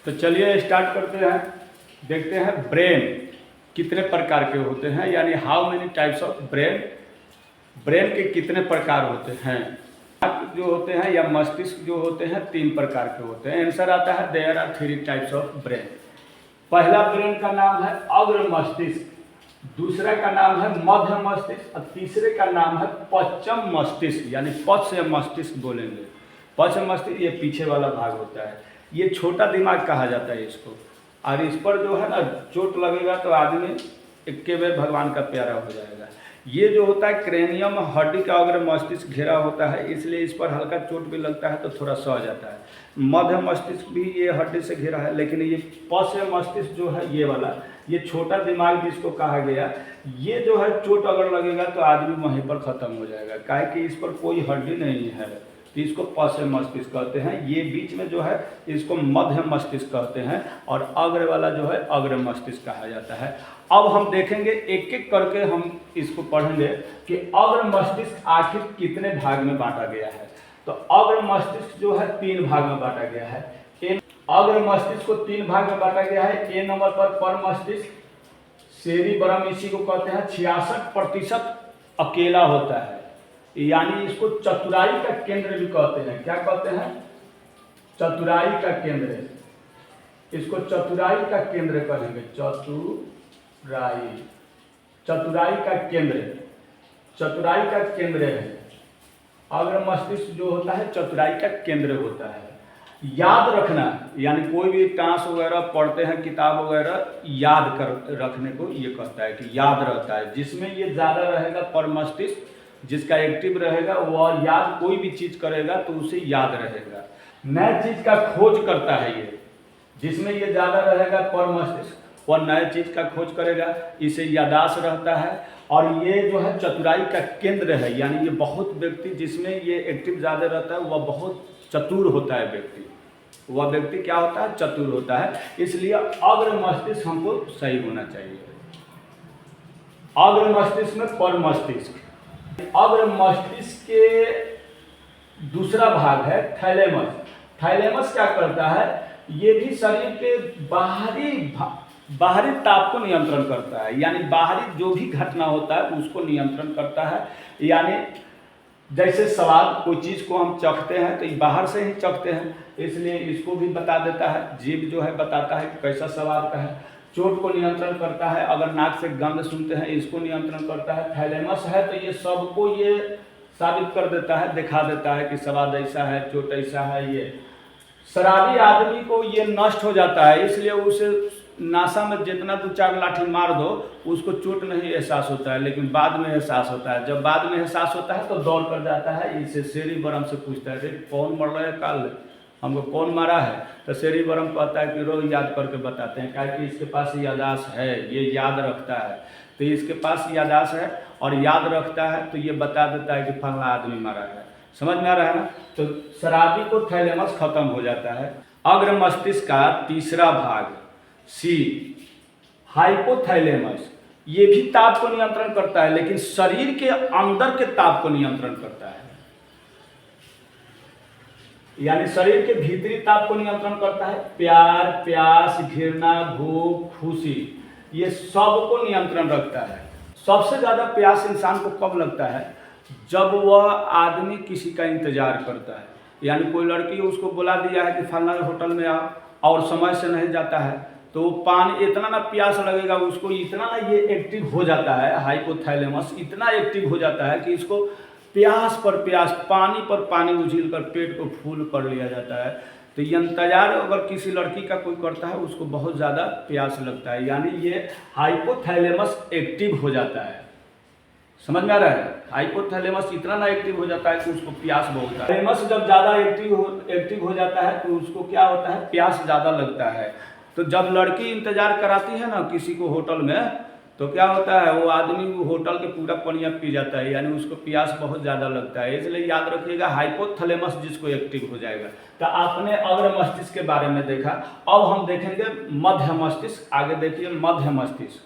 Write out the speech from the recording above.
तो चलिए स्टार्ट करते हैं। देखते हैं ब्रेन कितने प्रकार के होते हैं, यानी how many types of brain, brain के कितने प्रकार होते हैं। जो होते हैं या मस्तिष्क जो होते हैं 3 प्रकार के होते हैं। आंसर आता है there are 3 types of brain. पहला ब्रेन का नाम है अग्र मस्तिष्क, दूसरे का नाम है मध्य मस्तिष्क और तीसरे का नाम है पश्चिम मस्तिष्क, यानी पश्च मस्तिष्क बोलेंगे। पश्च मस्तिष्क ये पीछे वाला भाग होता है, ये छोटा दिमाग कहा जाता है इसको। और इस पर जो है ना चोट लगेगा तो आदमी इक्के बेर भगवान का प्यारा हो जाएगा। ये जो होता है क्रेनियम हड्डी का अग्र मस्तिष्क घेरा होता है, इसलिए इस पर हल्का चोट भी लगता है तो थोड़ा सह जाता है। मध्य मस्तिष्क भी ये हड्डी से घिरा है, लेकिन ये पश्च मस्तिष्क जो है ये वाला, ये छोटा दिमाग जिसको कहा गया, ये जो है चोट अगर लगेगा तो आदमी वहीं पर ख़त्म हो जाएगा, काहे कि इस पर कोई हड्डी नहीं है, तो इसको पश्च मस्तिष्क कहते हैं। ये बीच में जो है इसको मध्य मस्तिष्क कहते हैं और अग्र वाला जो है अग्र मस्तिष्क कहा जाता है। अब हम देखेंगे एक एक करके हम इसको पढ़ेंगे कि अग्र मस्तिष्क आखिर कितने भाग में बांटा गया है। तो अग्र मस्तिष्क जो है 3 भाग में बांटा गया है। अग्र मस्तिष्क को 3 भाग में बांटा गया है। ए नंबर पर मस्तिष्क, सेरिबरम इसी को कहते हैं, 66% अकेला होता है, यानी इसको चतुराई का केंद्र भी कहते हैं। क्या कहते हैं? चतुराई का केंद्र, इसको चतुराई का केंद्र कहेंगे। चतुराई का केंद्र, चतुराई का केंद्र है। अग्र मस्तिष्क जो होता है चतुराई का केंद्र होता है। याद रखना, यानी कोई भी टांस वगैरह पढ़ते हैं किताब वगैरह, याद कर रखने को ये कहता है कि याद रहता है। जिसमें ये ज़्यादा रहेगा पर मस्तिष्क, जिसका एक्टिव रहेगा वह याद, कोई भी चीज़ करेगा तो उसे याद रहेगा। नए चीज़ का खोज करता है ये, जिसमें ये ज़्यादा रहेगा पर मस्तिष्क वह नए चीज़ का खोज करेगा, इसे याददाश्त रहता है। और ये जो है चतुराई का केंद्र है, यानी ये बहुत व्यक्ति जिसमें ये एक्टिव ज़्यादा रहता है वह बहुत चतुर होता है व्यक्ति, वह व्यक्ति क्या होता है? चतुर होता है। इसलिए अग्र मस्तिष्क हमको सही होना चाहिए। अग्र मस्तिष्क में पर मस्तिष्क। अग्र मस्तिष्क के दूसरा भाग है थैलेमस। थैलेमस क्या करता है? ये भी शरीर के बाहरी ताप को नियंत्रण करता है, यानी बाहरी जो भी घटना होता है उसको नियंत्रण करता है। यानी जैसे स्वाद, कोई चीज़ को हम चखते हैं तो ये बाहर से ही चखते हैं, इसलिए इसको भी बता देता है। जीभ जो है बताता है कि कैसा स्वाद का है। चोट को नियंत्रण करता है, अगर नाक से गंध सुनते हैं इसको नियंत्रण करता है। थैलेमस है तो ये सबको ये साबित कर देता है, दिखा देता है कि स्वाद ऐसा है, चोट ऐसा है। ये शराबी आदमी को ये नष्ट हो जाता है, इसलिए उसे नासा में जितना 2-4 लाठी मार दो उसको चोट नहीं एहसास होता है, लेकिन बाद में एहसास होता है। जब बाद में एहसास होता है तो दौड़ कर जाता है, इसे सेरिबरम से पूछता है कौन मर रहा है, कल हमको कौन मारा है? तो सेरिबरम कहता है कि रोज याद करके बताते हैं, क्या कि इसके पास याददाश्त है, ये याद रखता है। तो इसके पास याददाश्त है और याद रखता है तो ये बता देता है कि फलाना आदमी मारा है। समझ में आ रहा है ना? तो शराबी को थैलेमस खत्म हो जाता है। अग्र मस्तिष्क का तीसरा भाग सी, हाइपोथैलेमस, ये भी ताप को नियंत्रण करता है, लेकिन शरीर के अंदर के ताप को नियंत्रण करता है, यानी शरीर के भीतरी ताप को नियंत्रण करता है। प्यार, प्यास, घृणा, भूख, खुशी, ये सब को नियंत्रण रखता है। सबसे ज़्यादा प्यास इंसान को कब लगता है? जब वह आदमी किसी का इंतजार करता है, यानी कोई लड़की उसको बुला दिया है कि फलाना होटल में आओ और समय से नहीं जाता है तो पानी इतना ना प्यास लगेगा उसको, इतना ना ये एक्टिव हो जाता है, हाइपोथैलेमस इतना एक्टिव हो जाता है कि इसको प्यास पर प्यास, पानी पर पानी उझिल कर पेट को फूल कर लिया जाता है। तो ये इंतजार अगर किसी लड़की का कोई करता है उसको बहुत ज़्यादा प्यास लगता है, यानी ये हाइपोथैलेमस एक्टिव हो जाता है। समझ में आ रहा है? हाइपोथैलेमस इतना ना एक्टिव हो जाता है कि उसको प्यास बहुत है। थैलेमस जब ज़्यादा एक्टिव हो जाता है तो उसको क्या होता है? प्यास ज़्यादा लगता है। तो जब लड़की इंतजार कराती है ना किसी को होटल में, तो क्या होता है? वो आदमी होटल के पूरा पनिया पी जाता है, यानी उसको प्यास बहुत ज़्यादा लगता है। इसलिए याद रखिएगा हाइपोथैलेमस जिसको एक्टिव हो जाएगा। तो आपने अग्र मस्तिष्क के बारे में देखा, अब हम देखेंगे मध्य मस्तिष्क। आगे देखिए मध्य मस्तिष्क।